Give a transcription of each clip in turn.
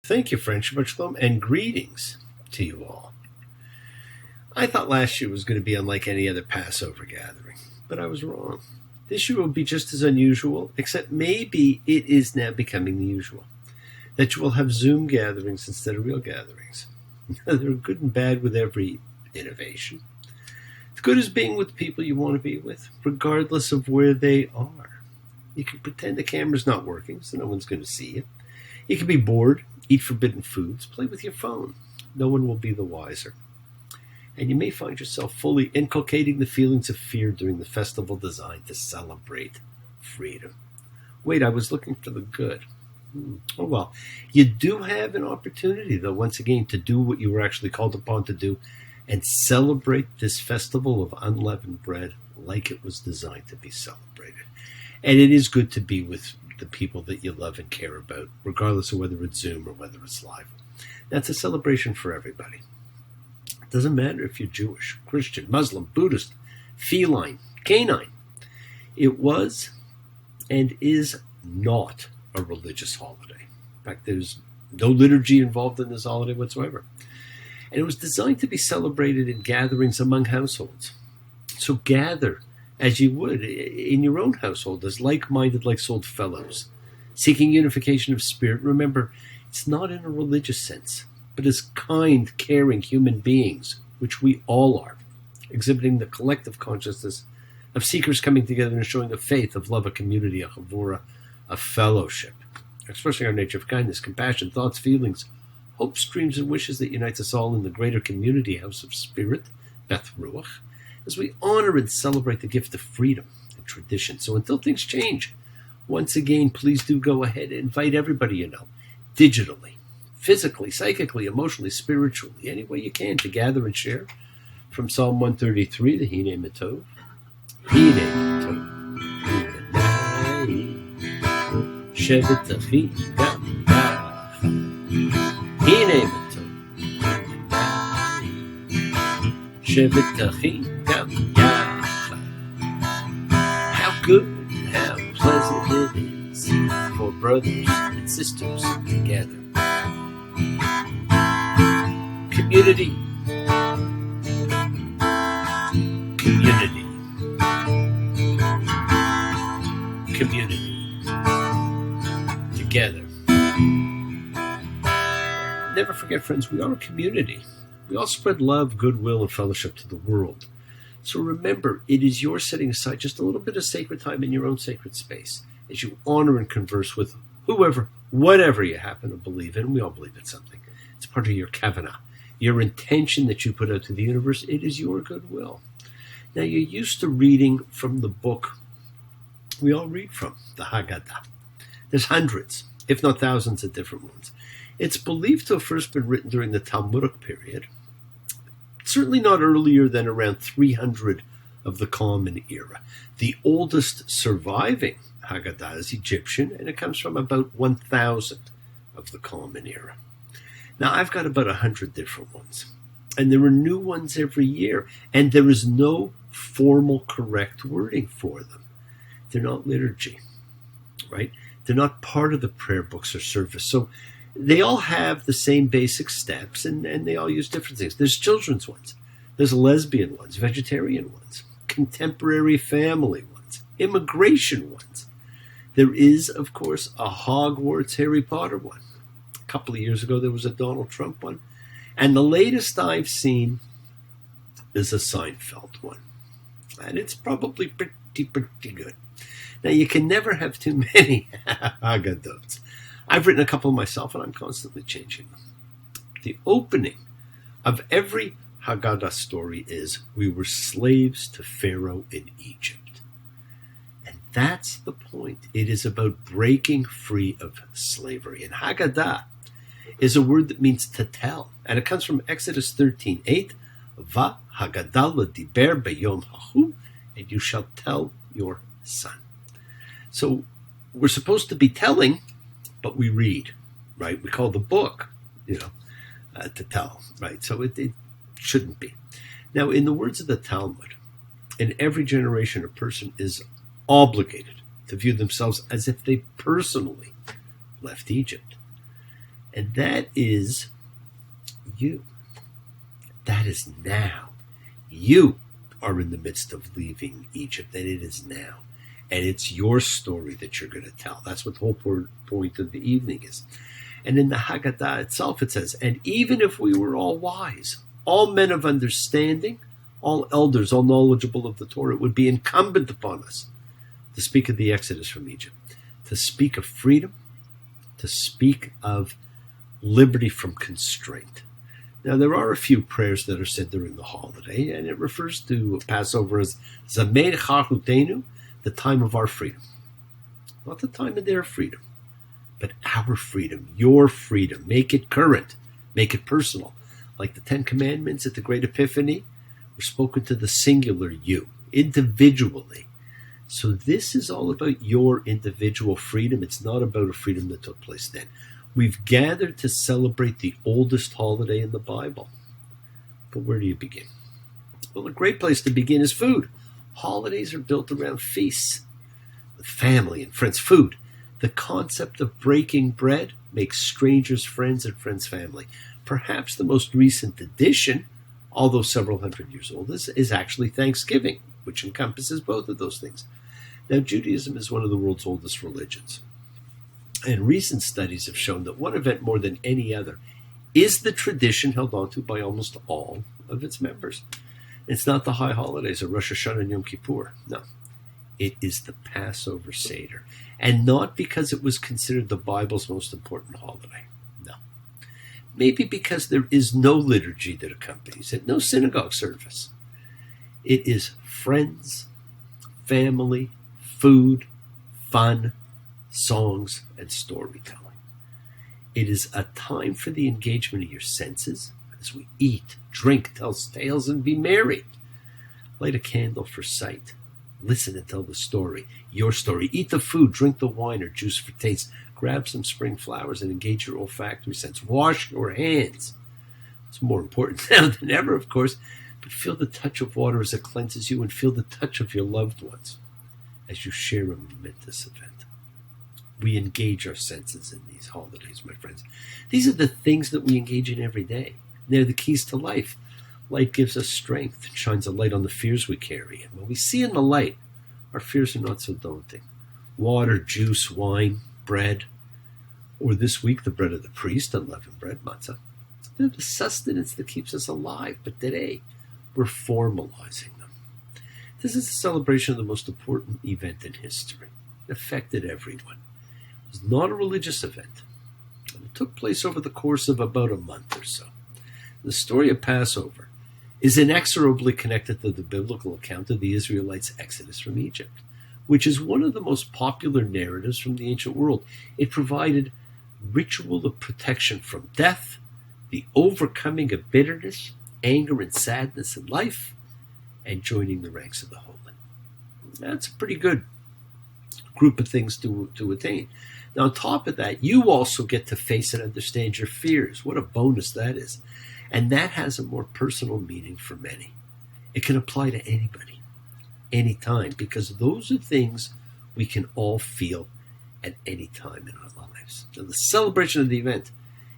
Thank you, friend. Shabbat shalom, and greetings to you all. I thought last year was going to be unlike any other Passover gathering, but I was wrong. This year will be just as unusual, except maybe it is now becoming the usual, that you will have Zoom gatherings instead of real gatherings. They're good and bad with every innovation. The good is being with people you want to be with, regardless of where they are. You can pretend the camera's not working, so no one's going to see you. You can be bored, eat forbidden foods, play with your phone. No one will be the wiser. And you may find yourself fully inculcating the feelings of fear during the festival designed to celebrate freedom. Wait, I was looking for the good. Oh well, you do have an opportunity, though, once again, to do what you were actually called upon to do and celebrate this festival of unleavened bread like it was designed to be celebrated. And it is good to be with the people that you love and care about, regardless of whether it's Zoom or whether it's live. That's a celebration for everybody. It doesn't matter if you're Jewish, Christian, Muslim, Buddhist, feline, canine. It was and is not a religious holiday. In fact, there's no liturgy involved in this holiday whatsoever. And it was designed to be celebrated in gatherings among households. So gather as you would in your own household as like-minded, like-souled fellows, seeking unification of spirit. Remember, it's not in a religious sense, but as kind, caring human beings, which we all are, exhibiting the collective consciousness of seekers coming together and showing a faith, of love, a community, a chavura, a fellowship, expressing our nature of kindness, compassion, thoughts, feelings, hopes, dreams, and wishes that unites us all in the greater community house of spirit, Beth Ruach, as we honor and celebrate the gift of freedom and tradition. So until things change, once again, please do go ahead and invite everybody you know, digitally, physically, psychically, emotionally, spiritually, any way you can, to gather and share from Psalm 133, the Hine Matov. Hine Matov. Shevet Achim Gam Yach. Hine Matov. Shevet Achim Gam Yach. How good and how pleasant it is for brothers and sisters together. Community. Community. Community. Together. Never forget, friends, we are a community. We all spread love, goodwill, and fellowship to the world. So remember, it is your setting aside just a little bit of sacred time in your own sacred space as you honor and converse with whoever, whatever you happen to believe in. We all believe in something. It's part of your kavanah, your intention that you put out to the universe. It is your goodwill. Now, you're used to reading from the book we all read from, the Haggadah. There's hundreds, if not thousands, of different ones. It's believed to have first been written during the Talmudic period, certainly not earlier than around 300 of the Common Era. The oldest surviving Haggadah is Egyptian, and it comes from about 1000 of the Common Era. Now, I've got about 100 different ones, and there are new ones every year, and there is no formal correct wording for them. They're not liturgy, right? They're not part of the prayer books or service. So they all have the same basic steps, and they all use different things. There's children's ones. There's lesbian ones, vegetarian ones, contemporary family ones, immigration ones. There is, of course, a Hogwarts Harry Potter one. A couple of years ago, there was a Donald Trump one. And the latest I've seen is a Seinfeld one. And it's probably pretty good. Now, you can never have too many Haggadot. I've written a couple myself, and I'm constantly changing them. The opening of every Haggadah story is, we were slaves to Pharaoh in Egypt. And that's the point. It is about breaking free of slavery. And Haggadah is a word that means to tell. And it comes from Exodus 13:8. Va Haggadah diber beyom hahu, and you shall tell your son. So we're supposed to be telling, but we read, right? We call the book, to tell, right? So it shouldn't be. Now, in the words of the Talmud, in every generation, a person is obligated to view themselves as if they personally left Egypt. And that is you. That is now. You are in the midst of leaving Egypt, and it is now. And it's your story that you're going to tell. That's what the whole point of the evening is. And in the Haggadah itself, it says, and even if we were all wise, all men of understanding, all elders, all knowledgeable of the Torah, it would be incumbent upon us to speak of the Exodus from Egypt, to speak of freedom, to speak of liberty from constraint. Now, there are a few prayers that are said during the holiday, and it refers to Passover as Zamein Chachutenu, the time of our freedom. Not the time of their freedom, but our freedom, your freedom. Make it current, make it personal. Like the Ten Commandments at the Great Epiphany were spoken to the singular you, individually. So this is all about your individual freedom. It's not about a freedom that took place then. We've gathered to celebrate the oldest holiday in the Bible. But where do you begin? Well, a great place to begin is food. Holidays are built around feasts, with family and friends. Food. The concept of breaking bread makes strangers friends and friends family. Perhaps the most recent addition, although several hundred years old, is actually Thanksgiving, which encompasses both of those things. Now, Judaism is one of the world's oldest religions. And recent studies have shown that one event more than any other is the tradition held onto by almost all of its members. It's not the high holidays of Rosh Hashanah and Yom Kippur. No, it is the Passover Seder. And not because it was considered the Bible's most important holiday. No. Maybe because there is no liturgy that accompanies it, no synagogue service. It is friends, family, food, fun, songs, and storytelling. It is a time for the engagement of your senses as we eat, drink, tell tales, and be merry. Light a candle for sight. Listen and tell the story, your story. Eat the food, drink the wine or juice for taste. Grab some spring flowers and engage your olfactory sense. Wash your hands. It's more important now than ever, of course, but feel the touch of water as it cleanses you and feel the touch of your loved ones as you share a momentous event. We engage our senses in these holidays, my friends. These are the things that we engage in every day. They're the keys to life. Light gives us strength and shines a light on the fears we carry. And when we see in the light, our fears are not so daunting. Water, juice, wine, bread, or this week the bread of the priest, unleavened bread, matzah. They're the sustenance that keeps us alive. But today, we're formalizing them. This is a celebration of the most important event in history. It affected everyone. It was not a religious event. And it took place over the course of about a month or so. The story of Passover is inexorably connected to the biblical account of the Israelites' exodus from Egypt, which is one of the most popular narratives from the ancient world. It provided ritual of protection from death, the overcoming of bitterness, anger, and sadness in life, and joining the ranks of the holy. That's a pretty good group of things to attain. Now, on top of that, you also get to face and understand your fears. What a bonus that is. And that has a more personal meaning for many. It can apply to anybody, anytime, because those are things we can all feel at any time in our lives. Now, the celebration of the event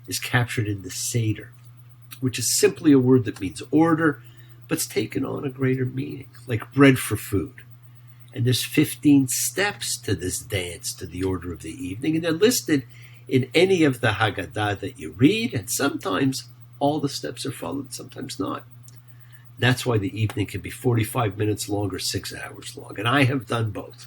is captured in the Seder, which is simply a word that means order, but it's taken on a greater meaning, like bread for food. And there's 15 steps to this dance, to the order of the evening, and they're listed in any of the Haggadah that you read, and sometimes all the steps are followed, sometimes not. That's why the evening can be 45 minutes long or 6 hours long, and I have done both.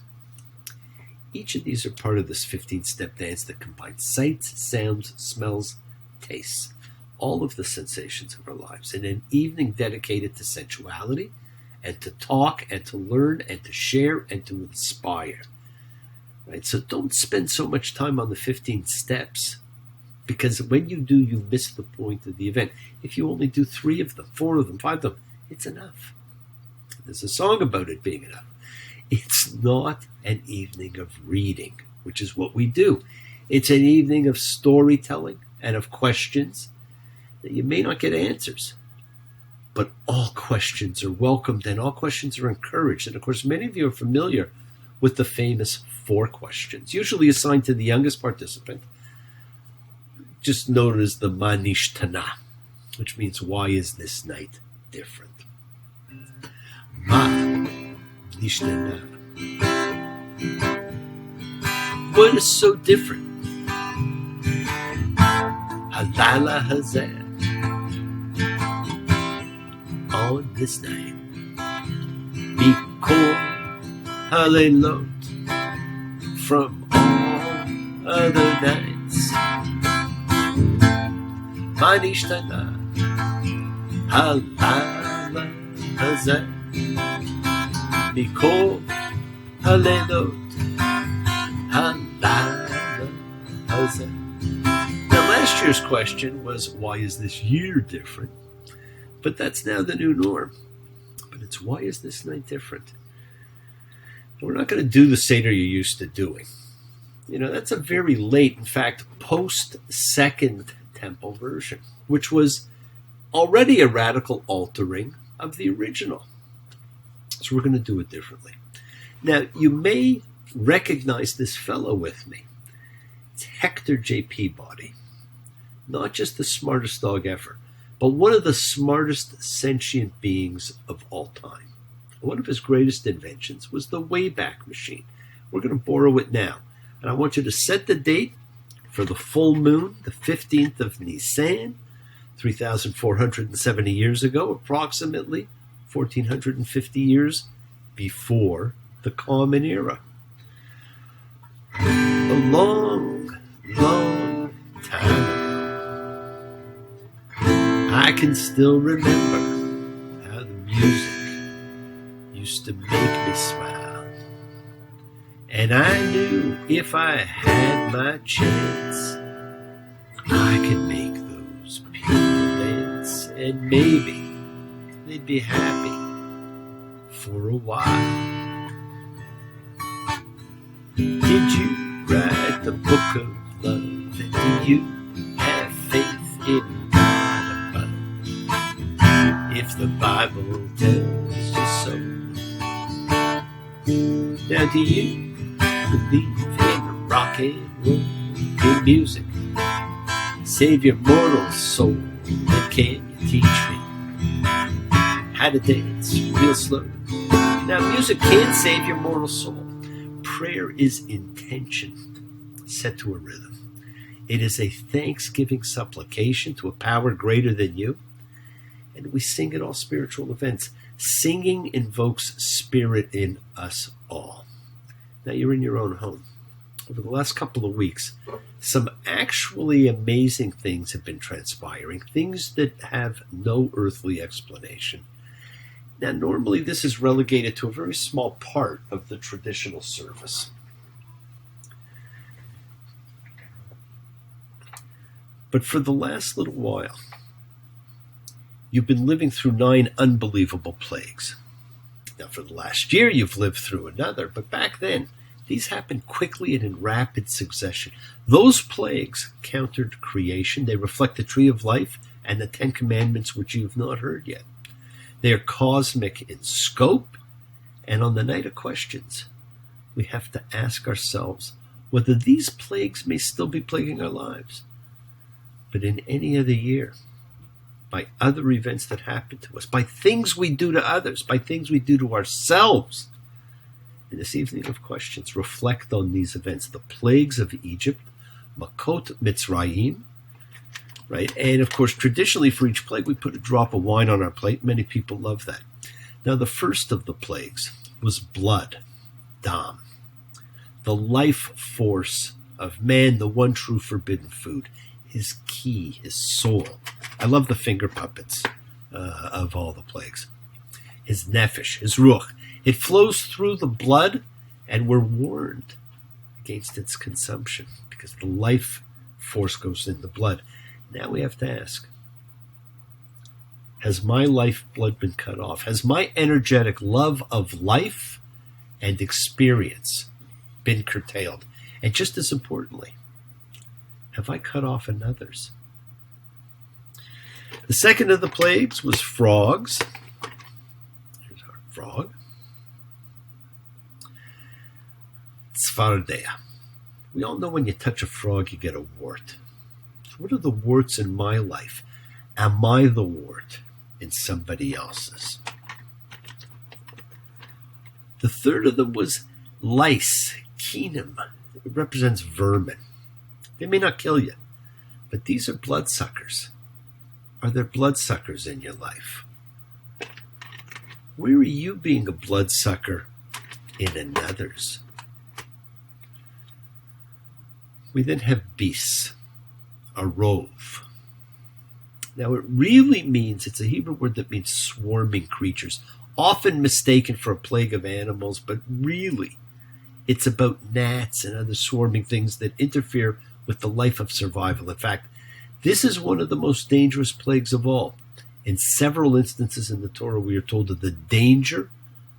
Each of these are part of this 15-step dance that combines sights, sounds, smells, tastes, all of the sensations of our lives, in an evening dedicated to sensuality, and to talk, and to learn, and to share, and to inspire. Right? So don't spend so much time on the 15 steps, because when you do, you miss the point of the event. If you only do 3 of them, 4 of them, 5 of them, it's enough. There's a song about it being enough. It's not an evening of reading, which is what we do. It's an evening of storytelling and of questions that you may not get answers. But all questions are welcomed and all questions are encouraged. And of course, many of you are familiar with the famous 4 questions, usually assigned to the youngest participant, just known as the Ma Nishtana, which means why is this night different? Ma Nishtana. What is so different? Halala Hazeh. On this night, Mikol Halelot from all other nights. Ma Nishtana Halala Hazeh Mikol Halelot Halala Hazeh. Now, last year's question was, why is this year different? But that's now the new norm. But it's, why is this night different? And we're not going to do the Seder you're used to doing. That's a very late, in fact, post-Second Temple version, which was already a radical altering of the original. So we're going to do it differently. Now, you may recognize this fellow with me. It's Hector J. Peabody. Not just the smartest dog ever, but one of the smartest sentient beings of all time. One of his greatest inventions was the Wayback Machine. We're going to borrow it now. And I want you to set the date for the full moon, the 15th of Nisan, 3,470 years ago, approximately 1,450 years before the Common Era. A long, long time ago. I can still remember how the music used to make me smile. And I knew if I had my chance, I could make those people dance. And maybe they'd be happy for a while. Did you write the book of love? And do you have faith in if the Bible tells you so? Now, do you believe in rock and roll, in music? Save your mortal soul. And can you teach me how to dance real slow? Now, music can save your mortal soul. Prayer is intention set to a rhythm. It is a thanksgiving supplication to a power greater than you. And we sing at all spiritual events. Singing invokes spirit in us all. Now, you're in your own home. Over the last couple of weeks, some actually amazing things have been transpiring, things that have no earthly explanation. Now, normally this is relegated to a very small part of the traditional service. But for the last little while, you've been living through 9 unbelievable plagues. Now, for the last year, you've lived through another, but back then, these happened quickly and in rapid succession. Those plagues countered creation. They reflect the tree of life and the 10 commandments, which you have not heard yet. They are cosmic in scope, and on the night of questions, we have to ask ourselves whether these plagues may still be plaguing our lives. But in any other year, by other events that happen to us, by things we do to others, by things we do to ourselves. In this evening of questions, reflect on these events, the plagues of Egypt, Makot Mitzrayim, right? And of course, traditionally for each plague, we put a drop of wine on our plate. Many people love that. Now, the first of the plagues was blood, Dam, the life force of man, the one true forbidden food, his key, his soul. I love the finger puppets of all the plagues. His nefesh, his ruach. It flows through the blood, and we're warned against its consumption because the life force goes in the blood. Now we have to ask, has my lifeblood been cut off? Has my energetic love of life and experience been curtailed? And just as importantly, have I cut off another's? The second of the plagues was frogs. Here's our frog. Tzfardea. We all know when you touch a frog, you get a wart. So What are the warts in my life? Am I the wart in somebody else's? The third of them was lice, keenum. It represents vermin. They may not kill you, but these are bloodsuckers. Are there bloodsuckers in your life? Where are you being a bloodsucker in another's? We then have beasts, a rove. Now it really means, it's a Hebrew word that means swarming creatures, often mistaken for a plague of animals, but really it's about gnats and other swarming things that interfere with the life of survival. In fact, this is one of the most dangerous plagues of all. In several instances in the Torah, we are told of the danger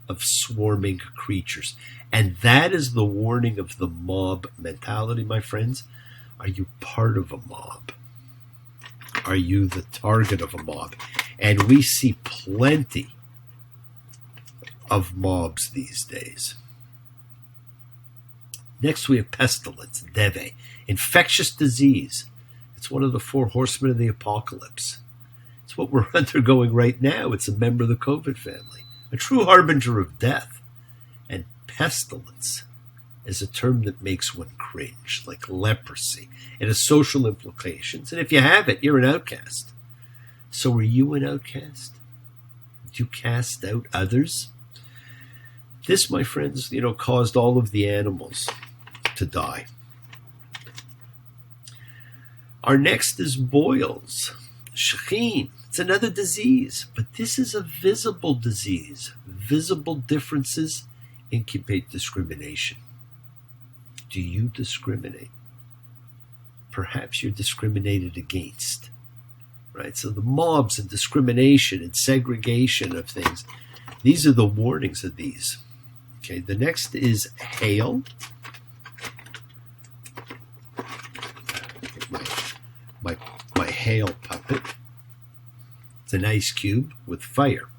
of swarming creatures. And that is the warning of the mob mentality, my friends. Are you part of a mob? Are you the target of a mob? And we see plenty of mobs these days. Next, we have pestilence, deve, infectious disease. It's one of the four horsemen of the apocalypse. It's what we're undergoing right now. It's a member of the COVID family, a true harbinger of death. And pestilence is a term that makes one cringe, like leprosy. It has social implications, and if you have it, you're an outcast. So are you an outcast? Did you cast out others? This, my friends, caused all of the animals to die. Our next is boils, shechin. It's another disease, but this is a visible disease. Visible differences incubate discrimination. Do you discriminate? Perhaps you're discriminated against, right? So the mobs and discrimination and segregation of things, these are the warnings of these. Okay, the next is hail. My hail puppet. It's an ice cube with fire.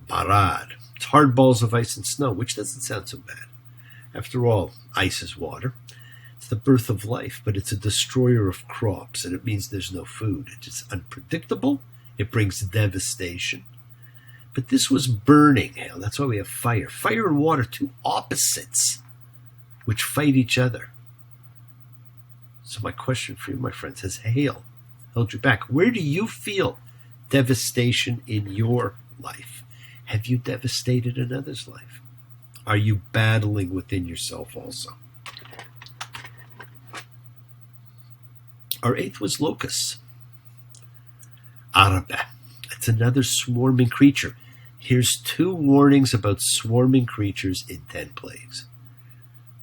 Barad. It's hard balls of ice and snow, which doesn't sound so bad. After all, ice is water. It's the birth of life, but it's a destroyer of crops, and it means there's no food. It's unpredictable. It brings devastation. But this was burning hail. That's why we have fire. Fire and water, two opposites, which fight each other. So my question for you, my friends, has hail held you back? Where do you feel devastation in your life? Have you devastated another's life? Are you battling within yourself also? Our eighth was locusts. Araba. It's another swarming creature. Here's two warnings about swarming creatures in 10 plagues.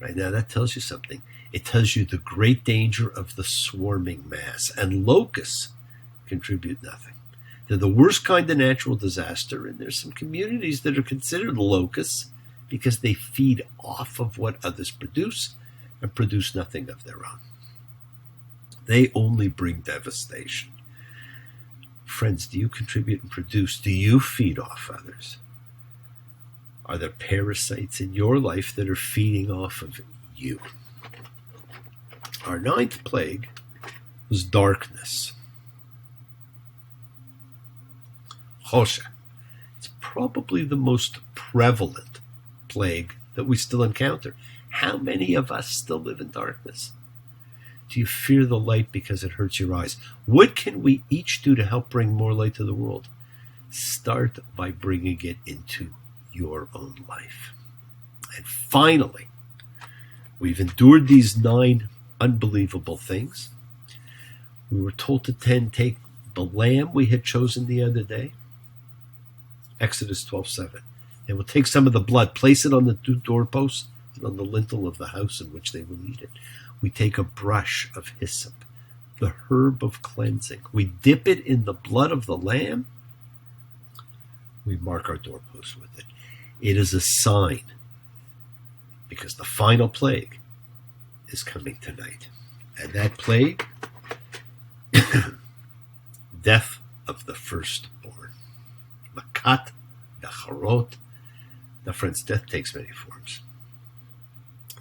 Right now, that tells you something. It tells you the great danger of the swarming mass. And locusts contribute nothing. They're the worst kind of natural disaster, and there's some communities that are considered locusts because they feed off of what others produce and produce nothing of their own. They only bring devastation. Friends, do you contribute and produce? Do you feed off others? Are there parasites in your life that are feeding off of you? Our ninth plague was darkness. Chosha. It's probably the most prevalent plague that we still encounter. How many of us still live in darkness? Do you fear the light because it hurts your eyes? What can we each do to help bring more light to the world? Start by bringing it into your own life. And finally, we've endured these 9 unbelievable things. We were told to take the lamb we had chosen the other day. Exodus 12:7. And we'll take some of the blood, place it on the 2 doorposts and on the lintel of the house in which they will eat it. We take a brush of hyssop, the herb of cleansing. We dip it in the blood of the lamb. We mark our doorposts with it. It is a sign, because the final plague is coming tonight. And that plague, death of the firstborn. Makat Dacharot. Now, friends, death takes many forms.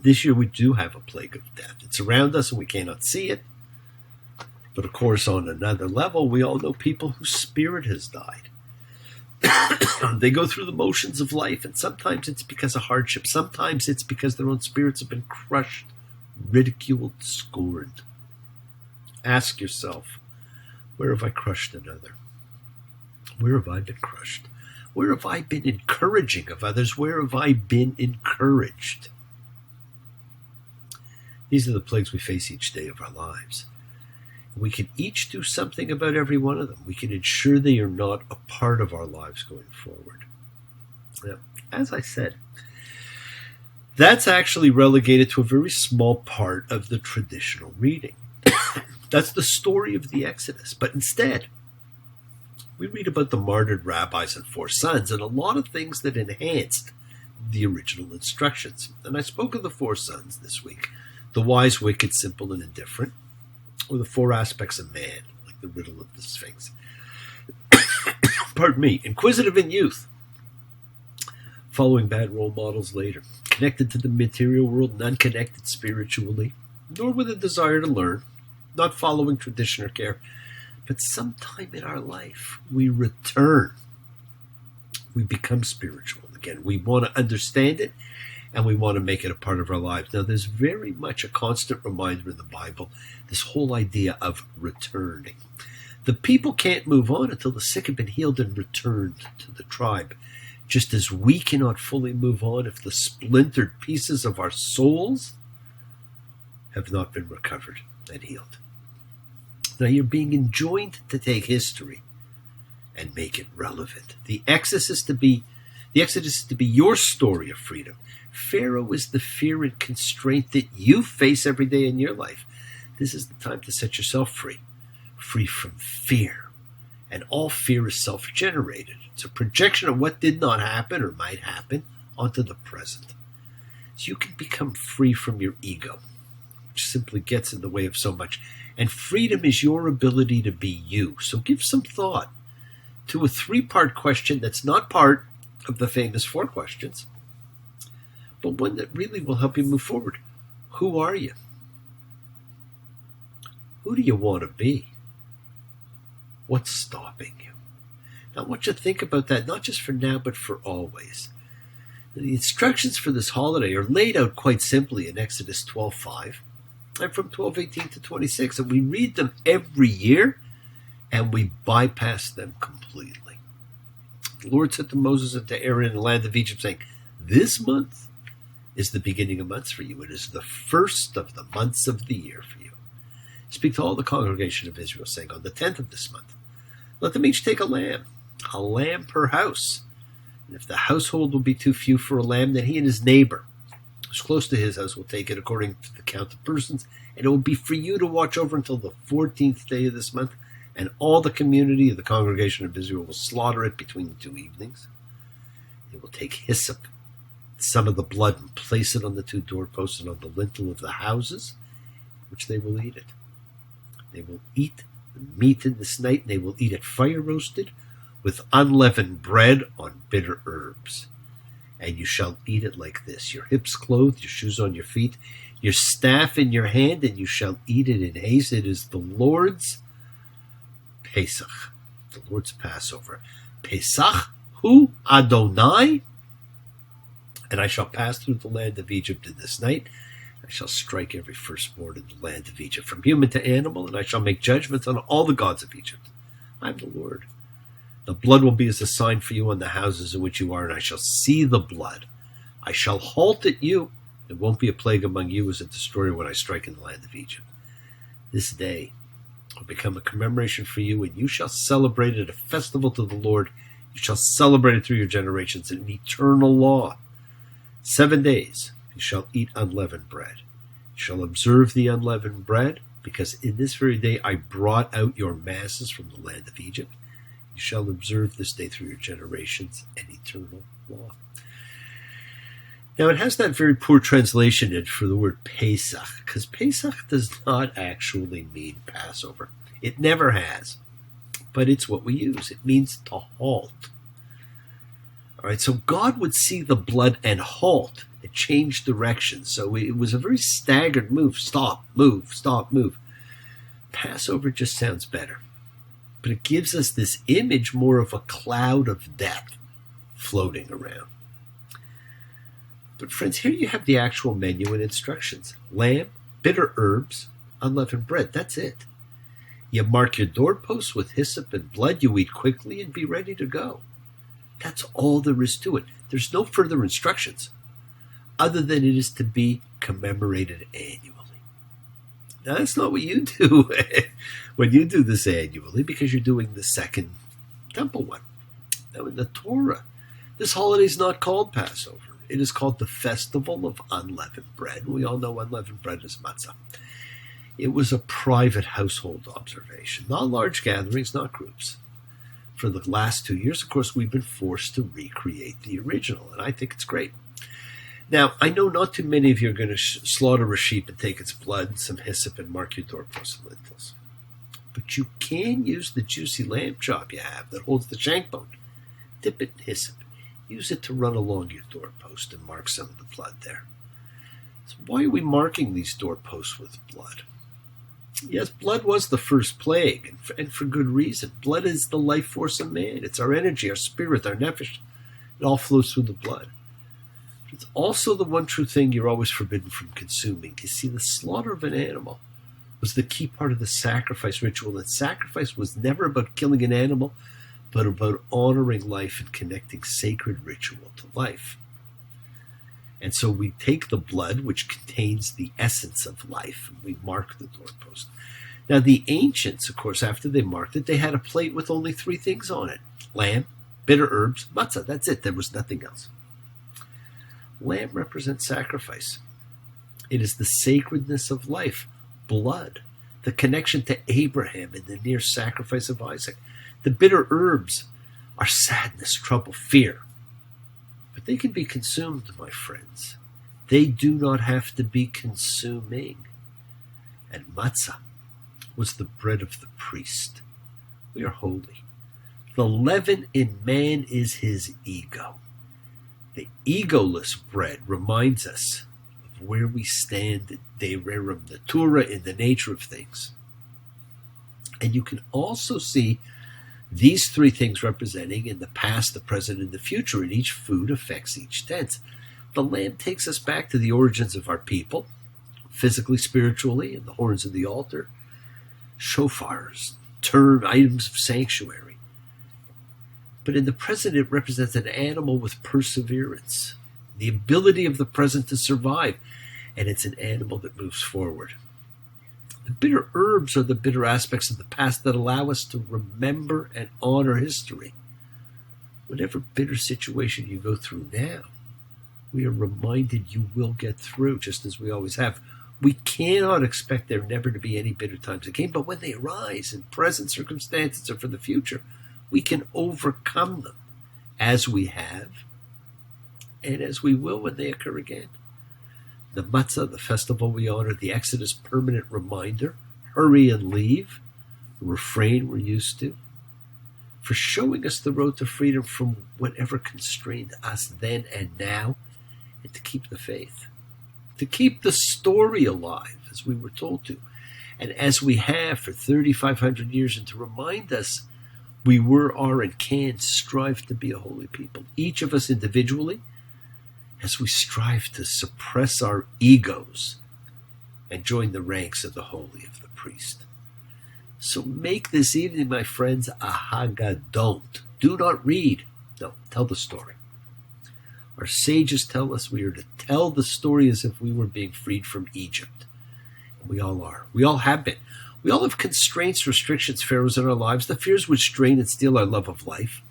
This year we do have a plague of death. It's around us and we cannot see it. But of course, on another level, we all know people whose spirit has died. They go through the motions of life, and sometimes it's because of hardship. Sometimes it's because their own spirits have been crushed, ridiculed, scorned. Ask yourself, where have I crushed another? Where have I been crushed? Where have I been encouraging of others? Where have I been encouraged? These are the plagues we face each day of our lives. We can each do something about every one of them. We can ensure they are not a part of our lives going forward. Now, as I said, that's actually relegated to a very small part of the traditional reading. That's the story of the Exodus. But instead, we read about the martyred rabbis and 4 sons and a lot of things that enhanced the original instructions. And I spoke of the 4 sons this week: the wise, wicked, simple, and indifferent, or the 4 aspects of man, like the riddle of the Sphinx. Pardon me. Inquisitive in youth, following bad role models later, connected to the material world and unconnected spiritually, nor with a desire to learn, not following tradition or care. But sometime in our life, we return. We become spiritual again. We want to understand it, and we want to make it a part of our lives. Now, there's very much a constant reminder in the Bible, this whole idea of returning. The people can't move on until the sick have been healed and returned to the tribe, just as we cannot fully move on if the splintered pieces of our souls have not been recovered and healed. Now, you're being enjoined to take history and make it relevant. The Exodus is to be your story of freedom. Pharaoh is the fear and constraint that you face every day in your life. This is the time to set yourself free from fear. And all fear is self-generated. It's a projection of what did not happen or might happen onto the present. So you can become free from your ego, which simply gets in the way of so much. And freedom is your ability to be you. So give some thought to a 3-part question that's not part of the famous 4 questions, but one that really will help you move forward. Who are you? Who do you want to be? What's stopping you? Now, I want you to think about that, not just for now, but for always. The instructions for this holiday are laid out quite simply in Exodus 12:5. And from 12:18 to 26, and we read them every year, and we bypass them completely. The Lord said to Moses and to Aaron in the land of Egypt, saying, "This month is the beginning of months for you. It is the first of the months of the year for you. Speak to all the congregation of Israel, saying, on the 10th of this month, let them each take a lamb per house. And if the household will be too few for a lamb, then he and his neighbor who's close to his house will take it according to the count of persons, and it will be for you to watch over until the 14th day of this month, and all the community of the congregation of Israel will slaughter it between the 2 evenings. They will take hyssop, some of the blood, and place it on the 2 doorposts and on the lintel of the houses, which they will eat it. They will eat the meat in this night, and they will eat it fire roasted with unleavened bread on bitter herbs. And you shall eat it like this: your hips clothed, your shoes on your feet, your staff in your hand, and you shall eat it in haste. It is the Lord's Pesach, the Lord's Passover. Pesach hu Adonai. And I shall pass through the land of Egypt in this night. I shall strike every firstborn in the land of Egypt, from human to animal, and I shall make judgments on all the gods of Egypt. I am the Lord. The blood will be as a sign for you on the houses in which you are, and I shall see the blood. I shall halt at you. There won't be a plague among you as a destroyer when I strike in the land of Egypt. This day will become a commemoration for you, and you shall celebrate it, a festival to the Lord. You shall celebrate it through your generations, an eternal law. 7 days you shall eat unleavened bread. You shall observe the unleavened bread, because in this very day I brought out your masses from the land of Egypt. You shall observe this day through your generations, an eternal law. Now, it has that very poor translation in for the word Pesach, because Pesach does not actually mean Passover. It never has, but it's what we use. It means to halt. All right, so God would see the blood and halt and change direction. So it was a very staggered move. Stop, move, stop, move. Passover just sounds better, but it gives us this image more of a cloud of death floating around. But friends, here you have the actual menu and instructions. Lamb, bitter herbs, unleavened bread. That's it. You mark your doorposts with hyssop and blood. You eat quickly and be ready to go. That's all there is to it. There's no further instructions other than it is to be commemorated annually. Now, that's not what you do when you do this annually, because you're doing the second temple one. Now, in the Torah, this holiday is not called Passover. It is called the Festival of Unleavened Bread. We all know unleavened bread is matzah. It was a private household observation, not large gatherings, not groups. For the last 2 years, of course, we've been forced to recreate the original, and I think it's great. Now, I know not too many of you are going to slaughter a sheep and take its blood and some hyssop and mark your doorposts and lintels. But you can use the juicy lamb chop you have that holds the shank bone. Dip it in hyssop. Use it to run along your doorpost and mark some of the blood there. So why are we marking these doorposts with blood? Yes, blood was the first plague, and for good reason. Blood is the life force of man. It's our energy, our spirit, our nefesh. It all flows through the blood. But it's also the one true thing you're always forbidden from consuming. You see, the slaughter of an animal was the key part of the sacrifice ritual, and sacrifice was never about killing an animal, but about honoring life and connecting sacred ritual to life. And so we take the blood, which contains the essence of life, and we mark the doorpost. Now, the ancients, of course, after they marked it, they had a plate with only 3 things on it. Lamb, bitter herbs, matzah. That's it. There was nothing else. Lamb represents sacrifice. It is the sacredness of life. Blood, the connection to Abraham and the near sacrifice of Isaac. The bitter herbs are sadness, trouble, fear. But they can be consumed, my friends. They do not have to be consuming. And matzah was the bread of the priest. We are holy. The leaven in man is his ego. The egoless bread reminds us of where we stand in de rerum natura, in the nature of things. And you can also see these 3 things representing in the past, the present, and the future, and each food affects each tense. The lamb takes us back to the origins of our people, physically, spiritually, and the horns of the altar, shofars, items of sanctuary. But in the present, it represents an animal with perseverance, the ability of the present to survive, and it's an animal that moves forward. The bitter herbs are the bitter aspects of the past that allow us to remember and honor history. Whatever bitter situation you go through now, we are reminded you will get through, just as we always have. We cannot expect there never to be any bitter times again, but when they arise in present circumstances or for the future, we can overcome them as we have and as we will when they occur again. The matzah, the festival we honor, the Exodus permanent reminder, hurry and leave, the refrain we're used to, for showing us the road to freedom from whatever constrained us then and now, and to keep the faith, to keep the story alive, as we were told to, and as we have for 3,500 years, and to remind us we were, are, and can strive to be a holy people, each of us individually, as we strive to suppress our egos and join the ranks of the holy of the priest. So make this evening, my friends, a haggah. Do not read. No, tell the story. Our sages tell us we are to tell the story as if we were being freed from Egypt. And we all are. We all have been. We all have constraints, restrictions, pharaohs in our lives, the fears which drain and steal our love of life.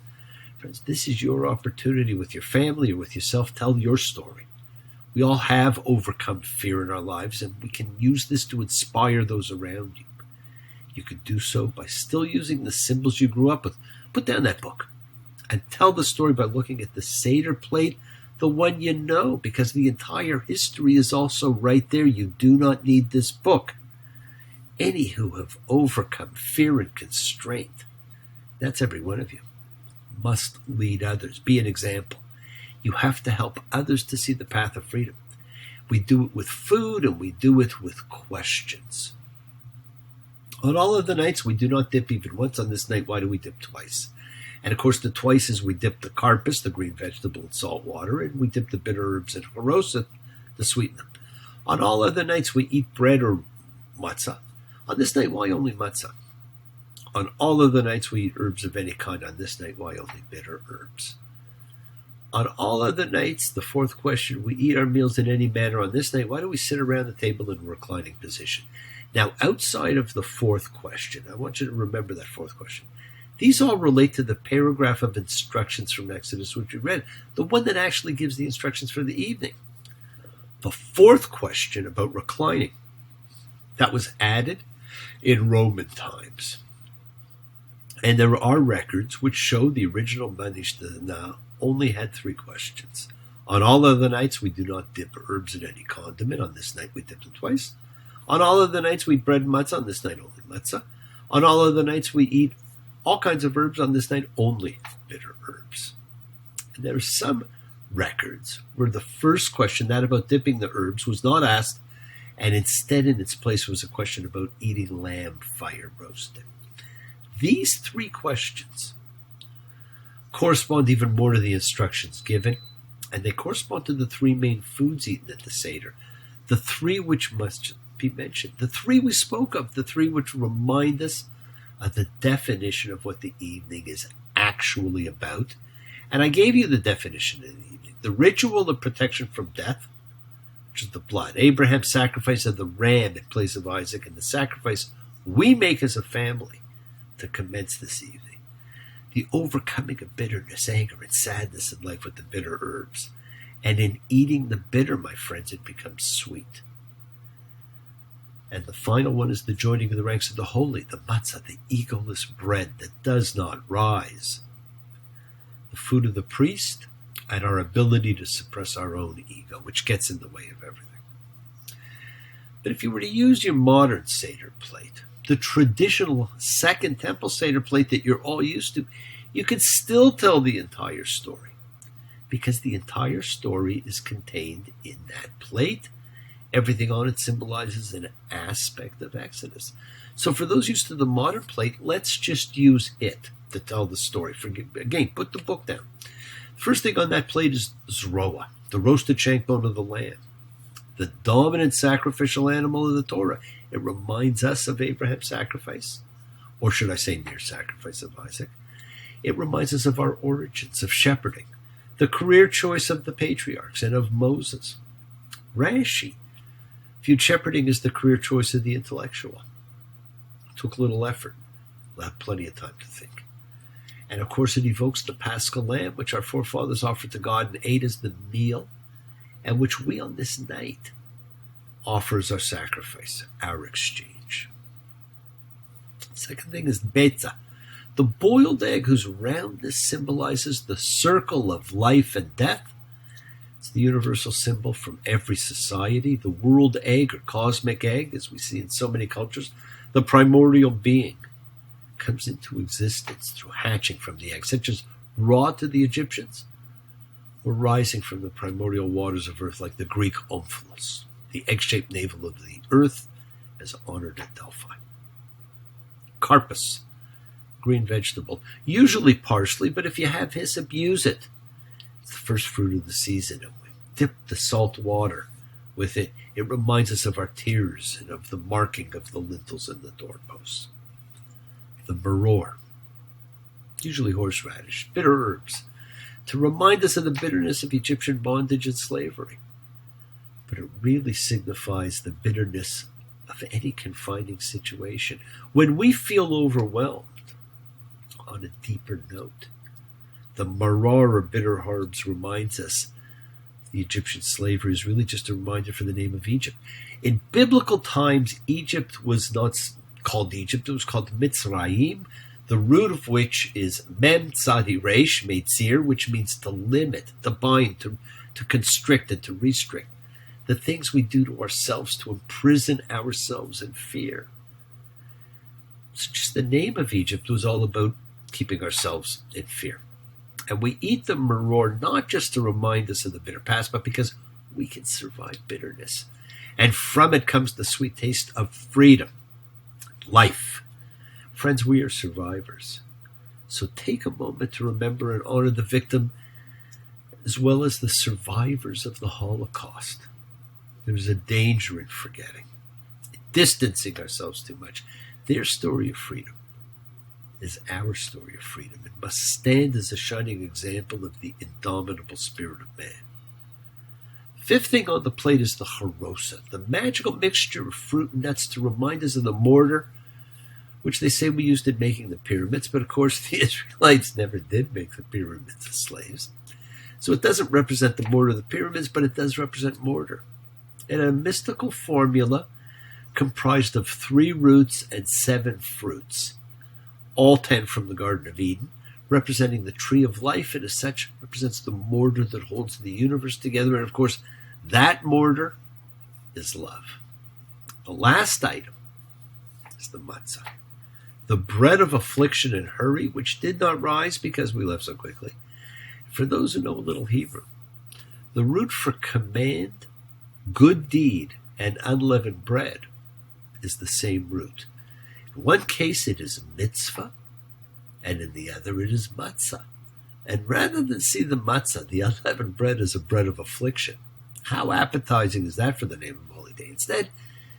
Friends, this is your opportunity with your family or with yourself. Tell your story. We all have overcome fear in our lives, and we can use this to inspire those around you. You could do so by still using the symbols you grew up with. Put down that book and tell the story by looking at the Seder plate, the one you know, because the entire history is also right there. You do not need this book. Any who have overcome fear and constraint, that's every one of you, must lead others. Be an example. You have to help others to see the path of freedom. We do it with food, and we do it with questions. On all of the nights, we do not dip even once. On this night, why do we dip twice? And of course, the twice is we dip the karpas, the green vegetable, in salt water, and we dip the bitter herbs in haroset to sweeten them. On all other nights, we eat bread or matzah. On this night, why only matzah? On all other nights, we eat herbs of any kind. On this night, why only bitter herbs? On all other nights, the fourth question, we eat our meals in any manner. On this night, why do we sit around the table in a reclining position? Now, outside of the fourth question, I want you to remember that fourth question. These all relate to the paragraph of instructions from Exodus, which we read, the one that actually gives the instructions for the evening. The fourth question about reclining, that was added in Roman times. And there are records which show the original Mishnah only had 3 questions. On all other nights, we do not dip herbs in any condiment. On this night, we dip them twice. On all other nights, we eat bread and matzah. On this night, only matzah. On all other nights, we eat all kinds of herbs. On this night, only bitter herbs. And there are some records where the first question, that about dipping the herbs, was not asked, and instead in its place was a question about eating lamb fire roasted. These 3 questions correspond even more to the instructions given, and they correspond to the 3 main foods eaten at the Seder, the 3 which must be mentioned, the 3 we spoke of, the 3 which remind us of the definition of what the evening is actually about. And I gave you the definition of the evening. The ritual of protection from death, which is the blood. Abraham's sacrifice of the ram in place of Isaac, and the sacrifice we make as a family to commence this evening. The overcoming of bitterness, anger, and sadness in life with the bitter herbs. And in eating the bitter, my friends, it becomes sweet. And the final one is the joining of the ranks of the holy, the matzah, the egoless bread that does not rise. The food of the priest, and our ability to suppress our own ego, which gets in the way of everything. But if you were to use your modern Seder plate, the traditional Second Temple Seder plate that you're all used to, you could still tell the entire story, because the entire story is contained in that plate. Everything on it symbolizes an aspect of Exodus. So for those used to the modern plate, let's just use it to tell the story. Again, put the book down. First thing on that plate is zroa, the roasted shank bone of the lamb, the dominant sacrificial animal of the Torah. It reminds us of Abraham's sacrifice, or should I say near sacrifice of Isaac. It reminds us of our origins, of shepherding, the career choice of the patriarchs and of Moses. Rashi viewed shepherding as the career choice of the intellectual. It took little effort. We'll have plenty of time to think. And of course it evokes the Paschal lamb, which our forefathers offered to God and ate as the meal, and which we on this night offer as our sacrifice, our exchange. Second thing is betza, the boiled egg whose roundness symbolizes the circle of life and death. It's the universal symbol from every society. The world egg or cosmic egg, as we see in so many cultures, the primordial being, comes into existence through hatching from the egg, such as Ra to the Egyptians, or rising from the primordial waters of earth like the Greek Omphalos, the egg-shaped navel of the earth, as honored at Delphi. Karpas, green vegetable, usually parsley, but if you have hyssop, use it. It's the first fruit of the season, and we dip the salt water with it. It reminds us of our tears and of the marking of the lintels and the doorposts. The maror, usually horseradish, bitter herbs, to remind us of the bitterness of Egyptian bondage and slavery. But it really signifies the bitterness of any confining situation. When we feel overwhelmed, on a deeper note, the maror or bitter herbs reminds us the Egyptian slavery is really just a reminder for the name of Egypt. In biblical times, Egypt was not called Egypt, it was called Mitzrayim, the root of which is Mem Tzadi Resh, Meitzir, which means to limit, to bind, to constrict, and to restrict. The things we do to ourselves to imprison ourselves in fear. So just the name of Egypt was all about keeping ourselves in fear. And we eat the maror not just to remind us of the bitter past, but because we can survive bitterness. And from it comes the sweet taste of freedom. life. Friends, we are survivors. So take a moment to remember and honor the victim as well as the survivors of the Holocaust. There's a danger in forgetting, distancing ourselves too much. Their story of freedom is our story of freedom. It must stand as a shining example of the indomitable spirit of man. Fifth thing on the plate is the harosa, the magical mixture of fruit and nuts to remind us of the mortar, which they say we used in making the pyramids, but of course the Israelites never did make the pyramids as slaves. So it doesn't represent the mortar of the pyramids, but it does represent mortar. And a mystical formula comprised of 3 roots and 7 fruits, all 10 from the Garden of Eden, representing the tree of life, and as such represents the mortar that holds the universe together. And of course, that mortar is love. The last item is the matzah, the bread of affliction and hurry, which did not rise because we left so quickly. For those who know a little Hebrew, the root for command, good deed, and unleavened bread is the same root. In one case it is mitzvah, and in the other it is matzah. And rather than see the matzah, the unleavened bread, as a bread of affliction, how appetizing is that for the name of Holy Day? Instead,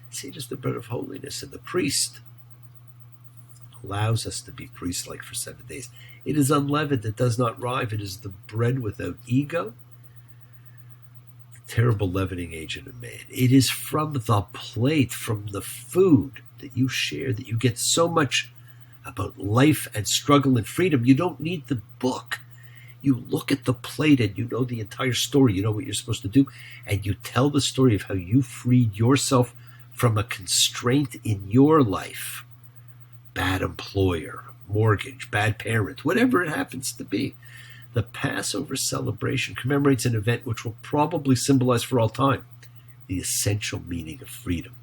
see it as the bread of holiness, and the priest allows us to be priest-like for 7 days. It is unleavened, it does not rive, it is the bread without ego, the terrible leavening agent of man. It is from the plate, from the food that you share, that you get so much about life and struggle and freedom. You don't need the book. You look at the plate and you know the entire story. You know what you're supposed to do. And you tell the story of how you freed yourself from a constraint in your life. Bad employer, mortgage, bad parent, whatever it happens to be. The Passover celebration commemorates an event which will probably symbolize for all time the essential meaning of freedom.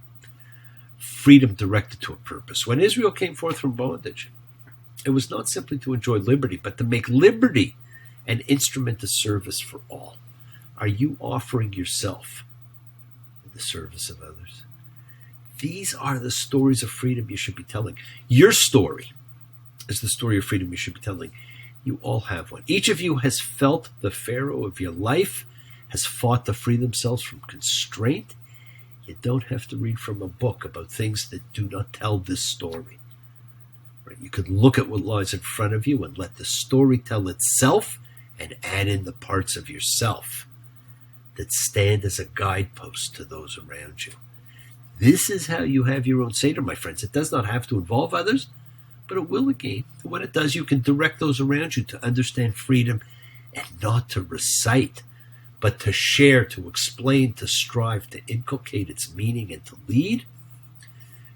Freedom directed to a purpose. When Israel came forth from bondage, it was not simply to enjoy liberty, but to make liberty an instrument of service for all. Are you offering yourself in the service of others? These are the stories of freedom you should be telling. Your story is the story of freedom you should be telling. You all have one. Each of you has felt the Pharaoh of your life, has fought to free themselves from constraint. You don't have to read from a book about things that do not tell this story. Right? You could look at what lies in front of you and let the story tell itself and add in the parts of yourself that stand as a guidepost to those around you. This is how you have your own Seder, my friends. It does not have to involve others, but it will again. When it does, you can direct those around you to understand freedom and not to recite, but to share, to explain, to strive, to inculcate its meaning and to lead.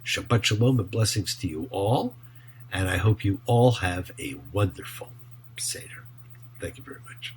Shabbat Shalom and blessings to you all, and I hope you all have a wonderful Seder. Thank you very much.